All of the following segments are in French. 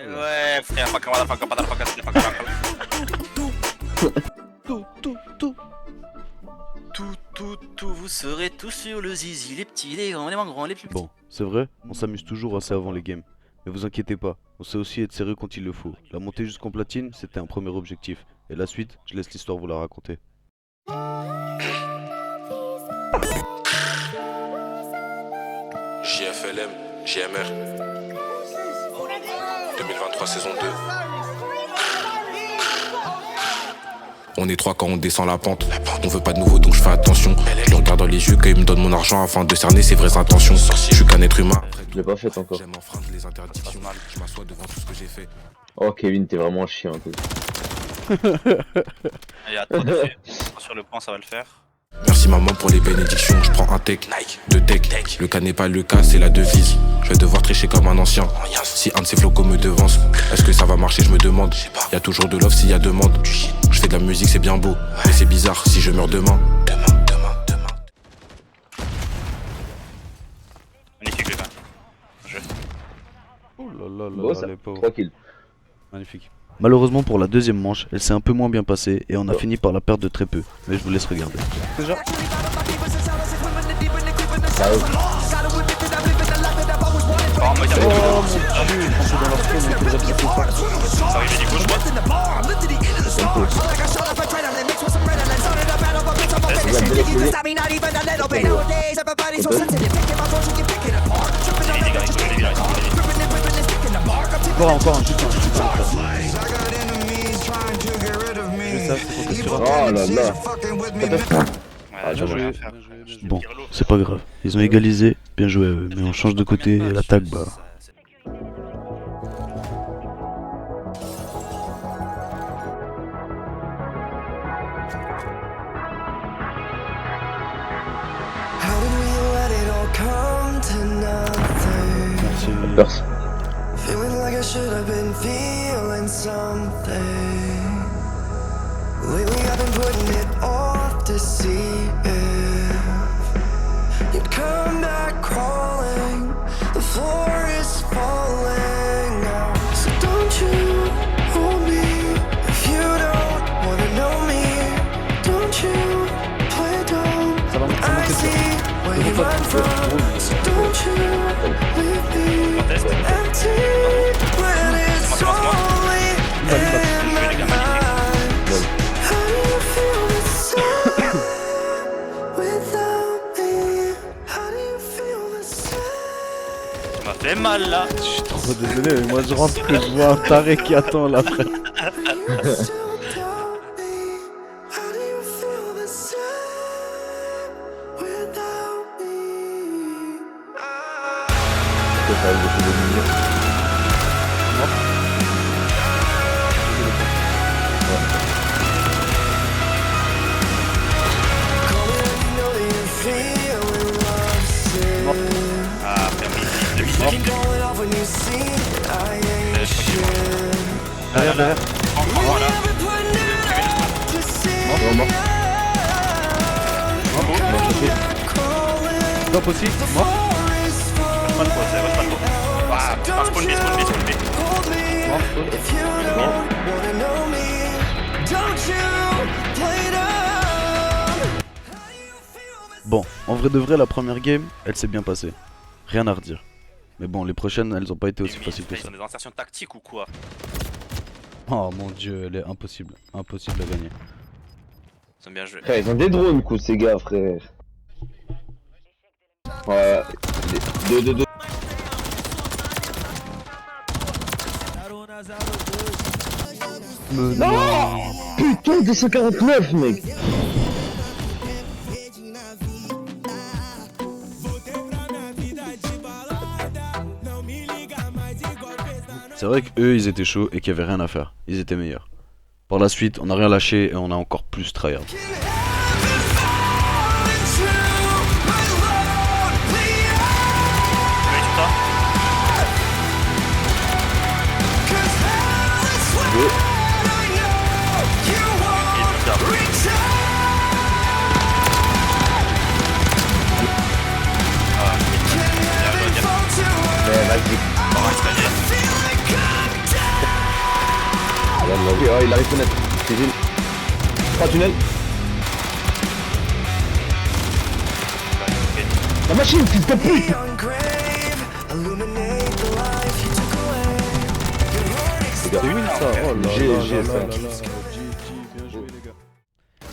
Ouais, frère, fuck, tout, vous serez tous sur le zizi, les petits, les grands, les moins grands, les plus petits. Bon, c'est vrai, on s'amuse toujours assez avant les games. Mais vous inquiétez pas, on sait aussi être sérieux quand il le faut. La montée jusqu'en platine, c'était un premier objectif. Et la suite, je laisse l'histoire vous la raconter. JFLM, JMR 2023 saison 2. On est trois quand on descend la pente. On veut pas de nouveau donc je fais attention. Je le regarde dans les yeux quand il me donne mon argent afin de cerner ses vraies intentions. Je suis qu'un être humain. Je l'ai pas fait encore. J'aime enfreindre les interdictions. Je m'assois devant tout ce que j'ai fait. Oh Kevin, t'es vraiment chiant. Allez, attends, d'effet. Sur le point, ça va le faire. Merci maman pour les bénédictions. Je prends un tech, deux tech. Le cas n'est pas le cas, c'est la devise. Je vais devoir tricher comme un ancien. Si un de ces flocos me devance, est-ce que ça va marcher, je me demande. Y a toujours de l'offre s'il y a demande. Je fais de la musique, c'est bien beau, mais c'est bizarre si je meurs demain. Magnifique, les gars. Je. Oh là là là, Bon, ça, les pauvres. 3 kills. Magnifique. Malheureusement pour la deuxième manche, elle s'est un peu moins bien passée et on a fini par la perdre de très peu. Mais je vous laisse regarder. Déjà. Oh, moi, il y a Oh mon dieu, ils dans leur spawn avec les absents pas. ça arrive du gauche, droite. Encore un putain. Je vais ça, c'est pour tester sur un. Oh là là. Ouais, bien joué. Bon, c'est pas grave. Ils ont égalisé, bien joué à eux. Mais on change de côté et l'attaque, bah. Perse. Feeling like I should have been feeling something. Lately I've been putting it off to see if you'd come back crawling. The floor is falling now. So don't you hold me if you don't wanna know me. Don't you play dumb. I see where you run from. So don't you leave me empty when it's only in my mind. How do you feel the same without me? How do you feel the same? Ça m'a fait mal là. Je suis trop désolé, mais moi je rentre que je vois un taré qui attend là, frère. You still doubt me. How do you feel the same without me? Ça arrive de tous les milieux. Call me when you know that you're feeling lovesick. Ah, frère, demi. Call it off when you see I ain't shit. Derrière. Prends là. I've been putting it off to see Mort. Stop aussi, mort. Pas de quoi, ça va pas trop. Ah, spawn B. if you don't wanna know me. Don't you play dumb. Bon, en vrai de vrai, la première game, elle s'est bien passée. Rien à redire. Mais bon, les prochaines, elles ont pas été aussi faciles que Ils ça. ont des insertions tactiques ou quoi? Oh mon dieu, elle est impossible. Impossible à gagner. Ils ont bien joué. Frère, ils ont des drones, coup, ces gars, frère. Ouais. 2. Non. Putain, 249, mec. C'est vrai qu'eux, ils étaient chauds et qu'il y avait rien à faire. Ils étaient meilleurs. Par la suite, on a rien lâché et on a encore plus tryhard. Mais vas-y. On va se gagner. Ok, oh, il arrive fenêtre. Kevin. 3 tunnels. La machine, fils de pute. Beyond grave, illuminate the life you took away. Your heart C'est win ça, oh là GG, là ça. là là là. Bien joué les gars.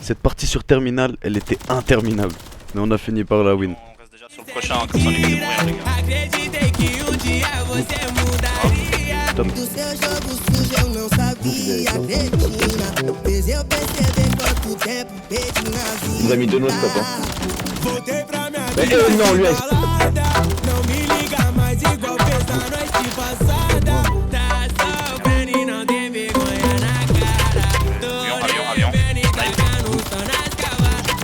Cette partie sur Terminal, elle était interminable. Mais on a fini par la win. On reste déjà sur le prochain, comme ça on évite de mourir les gars. Acreditei que um dia você mudaria. Top. Do seu jogo sujo eu não sabia, cretina. Fez eu perceber quanto tempo perdi na Il nous a mis 2 no-scope, hein. Voltei pra minha Mais vida non, lui, balada. Não me liga mais igual fez na noite passada. Tá sofrendo e não tem vergonha na cara. Avião. Vendo e tacando só nas cavadas.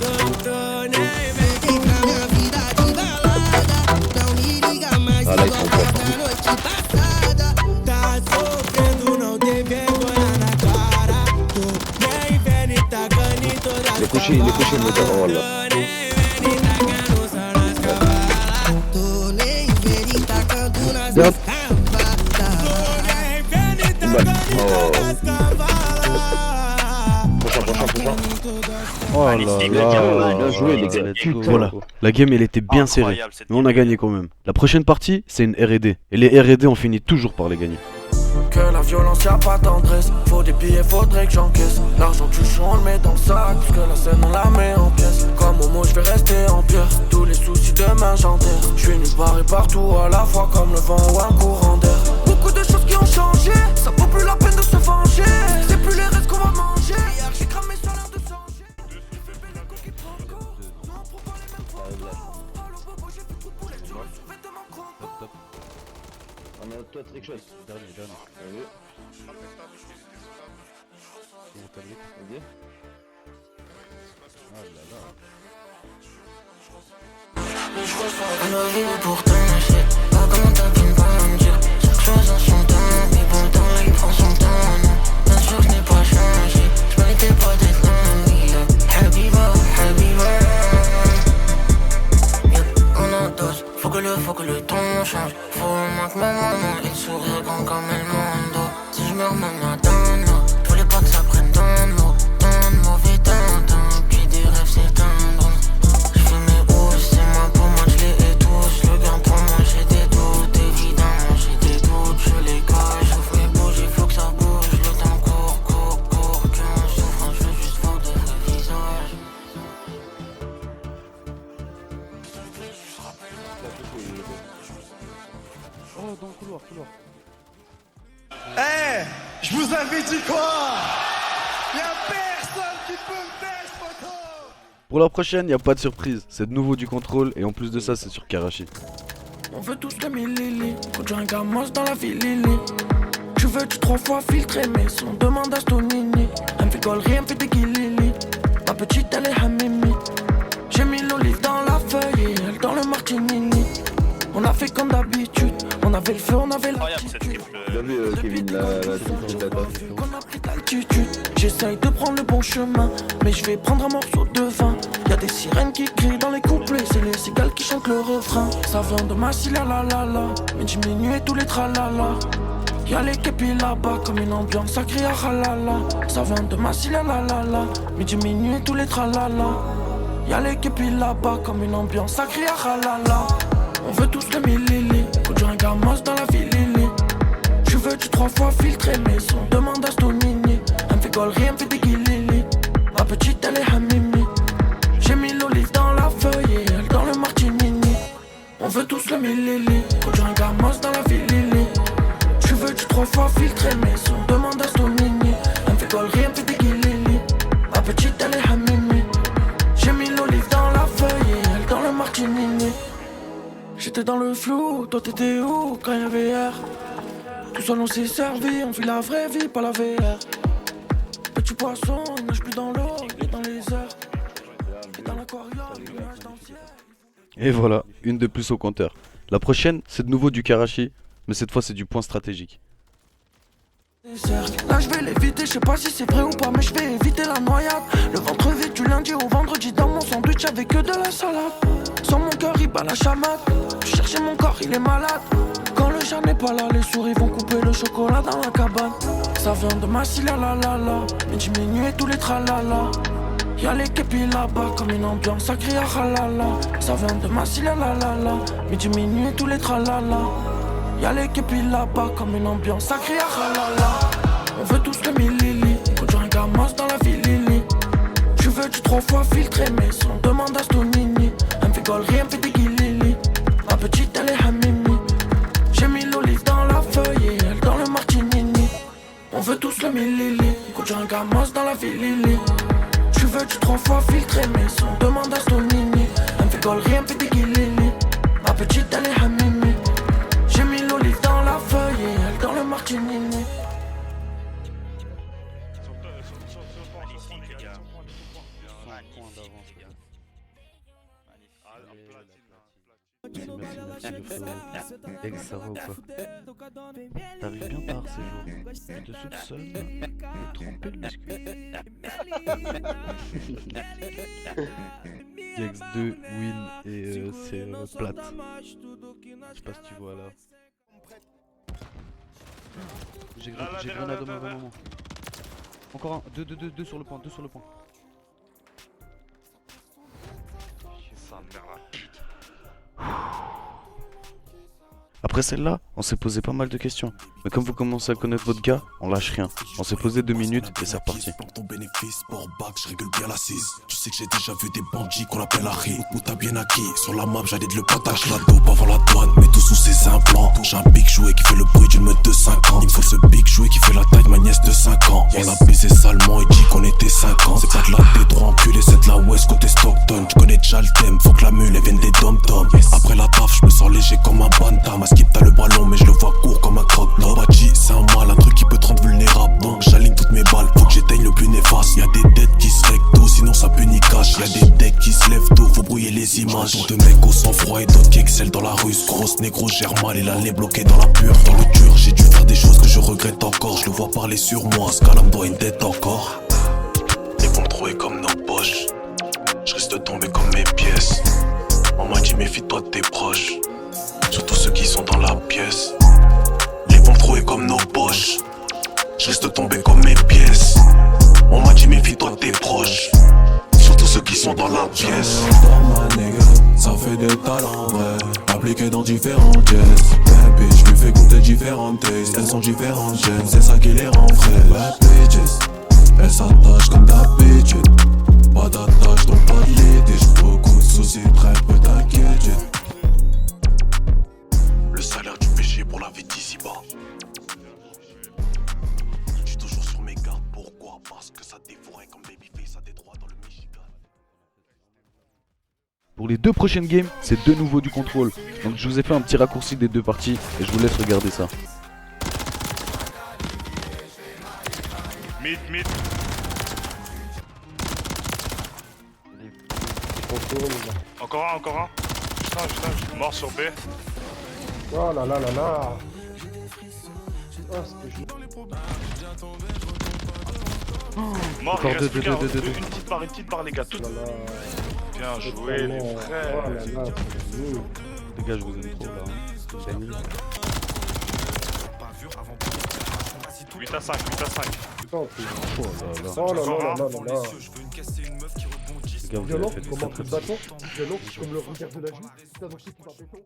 Tô nem vendo. Voltei pra minha vida de balada. Não me liga mais Ah, là, ils igual sont fez forts. na noite passada. Tá sofrendo, não tem vergonha na cara. Tô nem vendo e tacando em todas as Il est couché, le moteur. Oh là. Yep. Une balle. Oh. Prochain. Oh là Magnifique, là. bien joué, les gars. Let's Putain. go. Voilà, la game elle était bien serrée. Incroyable, cette Mais on a gagné quand même. La prochaine partie, c'est une R&D. Et les R&D, on finit toujours par les gagner. Que la violence y'a pas tendresse. Faut des billets, faudrait que j'encaisse. L'argent tu joues on le met dans le sac. Parce que la scène on la met en pièces. Comme Momo je vais rester en pierre. Tous les soucis demain j'enterre. Je suis nulle part et partout à la fois. Comme le vent ou un courant d'air. Beaucoup de choses qui ont changé. Ça vaut plus la peine de se venger. C'est plus les restes qu'on va manger. Hier j'ai cramé sur l'air de changer. On a toi trick shot. Dernier. Allez. Vas-y. Alors vivre pourtant, je sais pas comment t'as pu me mentir. Chaque chose en son temps, mais bon temps il prend son temps. Non, bien sûr je n'ai pas changé, je méritais pas d'être là. Habiba, on endosse, faut que le ton change. Faut au moins que ma maman ait le sourire grand comme elle m'endosse. Si je me remets dans l'eau, je voulais pas que ça prenne dans l'eau. Tant de mauvais temps, puis des rêves s'éteindront. Je fais mes hausses, c'est moi pour moi, je les étouche. Le gain pour moi, j'ai des doutes, évidemment j'ai des doutes. Je les cache, j'ouvre mes bouges, il faut que ça bouge. Le temps court, qu'on souffre, je veux juste voir de vrais visages. Oh, dans le couloir. Eh, je vous avais dit quoi? Y'a personne qui peut me faire ce photo. Pour la prochaine, y a pas de surprise. C'est de nouveau du contrôle et en plus de ça, c'est sur Karachi. On veut tous le millili. Faut que j'ai un gamos dans la ville Lili. Je veux du 3 fois filtré, mais si on demande à Stonini. Elle me fait gollerie, elle me fait des guilili. Ma petite, elle est hamimi. J'ai mis l'olive dans la feuille et elle dans le martinini. On a fait comme d'habitude. On avait le feu, on avait Incroyable cette l'attitude. triple. T'as vu Kevin la trick shot. Qu'on a pris de l'altitude. J'essaye de prendre le bon chemin, mais je vais prendre un morceau de vin. Y'a des sirènes qui crient dans les couplets, c'est les cigales qui chantent le refrain. Ça vient de ma la la la la, mais diminuer tous les tralala. Y'a les képis là-bas comme une ambiance, ça crie à ralala. Ça vient de ma la la la la, mais diminuer tous les tralala. Y'a les képis là-bas comme une ambiance, ça crie à ralala. On veut tous le millili, faut que j'ai un gamos dans la ville Lili. Je veux du 3 fois filtré, mais si on demande à Stonini. Elle me fait gollerie, elle me fait des guilili. Ma petite, elle est hamimi. J'ai mis l'olive dans la feuille et elle dans le martinini. On veut tous le millili, faut que j'ai un gamos dans la ville Lili. Je veux du 3 fois filtré, mais si on demande à Stonini. Elle me fait gollerie, elle me fait des guilili. Ma petite, elle est hamimi. J'ai mis l'olive dans la feuille et elle dans le martinini. J'étais dans le flou, toi t'étais où quand y'avait hier? Tout seul on s'est servi, on vit la vraie vie, pas la VR. Petit poisson, il nage plus dans l'eau, il est dans les airs. Il est dans l'aquarium, il nage dans le ciel. Et voilà, une de plus au compteur. La prochaine, c'est de nouveau du Karachi, mais cette fois c'est du point stratégique. Là je vais l'éviter, je sais pas si c'est vrai ou pas, mais je vais éviter la noyade. Le ventre vide du lundi au vendredi, dans mon sandwich avec que de la salade. Sans mon cœur il bat la chamade, je cherchais mon corps, il est malade. Quand le Déjà n'est pas là, les souris vont couper le chocolat dans la cabane. Ça vient de Massilia la la la, midi minuit et tous les tralala. Y'a les képis là-bas comme une ambiance, ça crie à halala. Ça vient de Massilia la la la, midi minuit et tous les tralala. Y'a les képis là-bas comme une ambiance, ça crie à halala. On veut tous le millili, conduire un gamas dans la ville Lili. Tu veux du 3 fois filtré, mais si on demande à Stonini. Elle me fait gollerie, elle me fait des guilili. Ma petite elle est hamimi. J'ai mis l'olive dans la feuille et elle dans le martinini. On veut tous le millili, conduire un gamas dans la ville Lili. Tu veux du 3 fois filtré, mais si on demande à Stonini. Elle me fait gollerie, elle me fait des guilili. Ma petite elle est hamimi. J'ai mis l'olive dans la feuille et elle dans le martinini. Ex, ça va ou quoi? T'arrives bien tard ces jours. Je te soupçonne de tromper le biscuit. Gex 2, win et c'est plate. Je sais pas si tu vois là. J'ai grenade au mauvais moment. Encore un, deux sur le point, 2 sur le point. Après celle-là, on s'est posé pas mal de questions. Mais comme vous commencez à connaître votre gars, on lâche rien. On s'est posé 2 minutes et c'est reparti. Pour ton bénéfice, pour bac, je régule bien l'assise. Tu sais que j'ai déjà vu des bandits qu'on appelle Harry. Où t'as bien acquis, sur la map j'allais de le partage. La dope avant la douane, mais tout sous ses implants. J'ai un big jouet qui fait le bruit d'une meute de 5 ans. Il me faut ce big jouet qui fait la taille de ma nièce de 5 ans. On l'a baisé salement et dit qu'on était 5 ans. C'est pas de la T3 enculé, c'est de la West côté Stockton. Tu connais déjà le thème, faut que la mule elle vienne des dom-toms. Après la taf, je me sens léger comme un bantam. À skip t'as le bras long mais je le vois court comme un croque-mort. Bachi c'est un mal, un truc qui peut te rendre vulnérable. Donc j'aligne toutes mes balles, faut que j'éteigne le plus néfaste. Y'a des dettes qui se règlent tôt, sinon ça punit cash. Y'a des decks qui se lèvent tôt, faut brouiller les images. Tant de mecs au sang-froid et d'autres qui excellent dans la ruse. Grosse négro gère mal et la lait bloquée dans la pure. Dans le dur, j'ai dû faire des choses que je regrette encore. Je le vois parler sur moi, ce gars-là me doit une dette encore. Ils vont me trouver comme nos poches. Je risque de tomber comme mes pièces. On m'a dit méfie-toi de tes proches, surtout ceux qui sont dans la pièce. Ils vont me trouver comme nos poches. Je risque de tomber comme mes pièces. On m'a dit méfie-toi de tes proches, surtout ceux qui sont dans la pièce. Ça fait des talents vrais, appliqués dans différents jazz. Baby, je lui fais goûter différentes tastes. Elles sont différentes gènes, c'est ça qui les rend vrais. Bad bitches, elles s'attachent comme d'habitude. Pas d'attache donc pas de litige. Beaucoup de soucis, très peu d'inquiétude. Le salaire du péché pour la vie d'ici-bas. Je suis toujours sur mes gardes, pourquoi? Parce que ça dévorait comme Babyface à Détroit dans le Michigan. Pour les 2 prochaines games, c'est de nouveau du contrôle. Donc je vous ai fait un petit raccourci des 2 parties et je vous laisse regarder ça. Mid. Encore un. Putain, mort sur B. Oh là là là là. Oh, c'était chaud. Mort, Encore il reste deux, plus qu'un. deux. Une petite barre les gars, tout. Oh là là. Bien joué les Oh frères. là là, c'est nul. Les gars, je vous aime trop là. Hein. 8 à 5. Putain, Oh là là. oh là là là là là. Les gars, vous Violent, avez fait comme un très coup de très bâton. Violent, comme le regard de la joue. Putain, donc c'est tout un béton.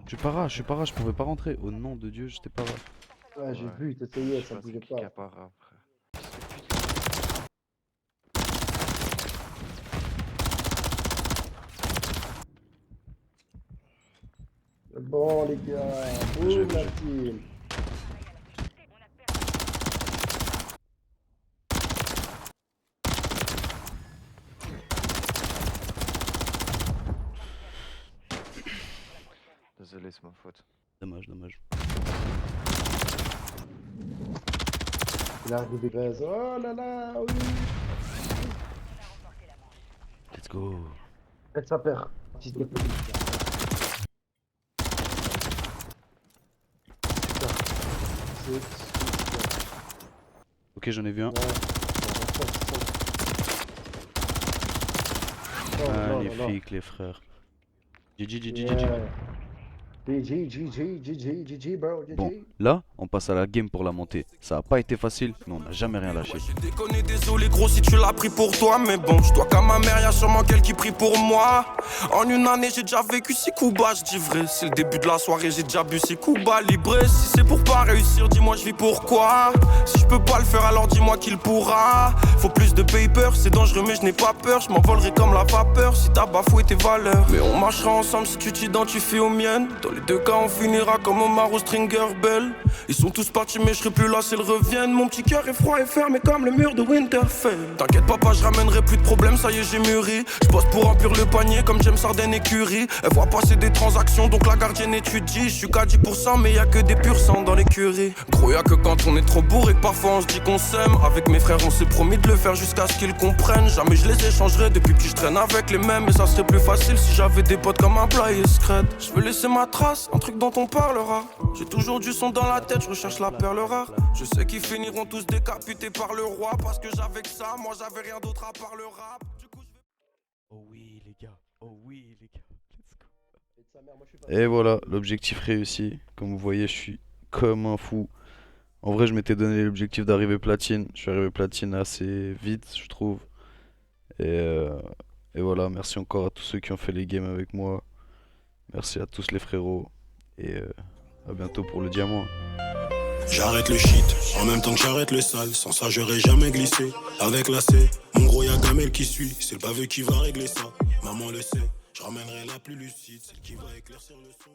Je suis pas rare, je pouvais pas rentrer. Au nom de Dieu, j'étais pas rare. Ouais, j'ai vu, t'essayais, ça bougeait pas. Bon les gars, boum la team. Désolé, c'est ma faute. Dommage. Il arrive des gaz. Oh là là, oui. Let's go. Elle sa perd. Ok, j'en ai vu un. Magnifique les frères. GG. GG, bro, GG. Bon, là, on passe à la game pour la montée. Ça a pas été facile, mais on n'a jamais rien lâché. J'ai déconné, désolé gros si tu l'as pris pour toi. Mais bon, je dois qu'à ma mère, y'a sûrement qu'elle qui prie pour moi. En une année, j'ai déjà vécu 6 coups bas, je dis vrai. C'est le début de la soirée, j'ai déjà bu 6 coups bas librés. Si c'est pour pas réussir, dis-moi je vis pourquoi. Si je peux pas le faire, alors dis-moi qu'il pourra. Faut plus de paper, c'est dangereux mais je n'ai pas peur. Je m'envolerai comme la vapeur si t'as bafoué tes valeurs. Mais on marchera ensemble si tu t'identifies aux miennes. Dans les deux cas, on finira comme Omar ou Stringer Bell. Ils sont tous partis mais je serai plus là s'ils reviennent. Mon petit cœur est froid et fermé comme le mur de Winterfell. T'inquiète papa, je ramènerai plus de problèmes, ça y est j'ai mûri. Je bosse pour remplir le panier comme James Harden et Curry. Elle voit passer des transactions donc la gardienne étudie. Je suis qu'à 10% mais y'a que des purs sang dans l'écurie. Gros y'a que quand on est trop bourré que parfois on se dit qu'on s'aime. Avec mes frères on s'est promis de le faire jusqu'à ce qu'ils comprennent. Jamais je les échangerai, depuis petit je traîne avec les mêmes. Et ça serait plus facile si j'avais des potes comme un plat et Scred. Je veux laisser ma trace, un truc dont on parlera. J'ai toujours du son dans la tête, je recherche la perle rare. Je sais qu'ils finiront tous décapités par le roi. Parce que j'avais que ça, moi j'avais rien d'autre à part le rap. Du coup, je vais... Oh oui les gars, let's go. Et voilà, l'objectif réussi. Comme vous voyez, je suis comme un fou. En vrai, je m'étais donné l'objectif d'arriver platine. Je suis arrivé platine assez vite, je trouve. Et voilà, merci encore à tous ceux qui ont fait les games avec moi. Merci à tous les frérots. Et à bientôt pour le diamant. J'arrête le shit, en même temps que j'arrête le sale. Sans ça j'aurais jamais glissé. Avec la C, mon gros y'a Gamel qui suit. C'est le baveux qui va régler ça. Maman le sait, je ramènerai la plus lucide. Celle qui va éclaircir le son.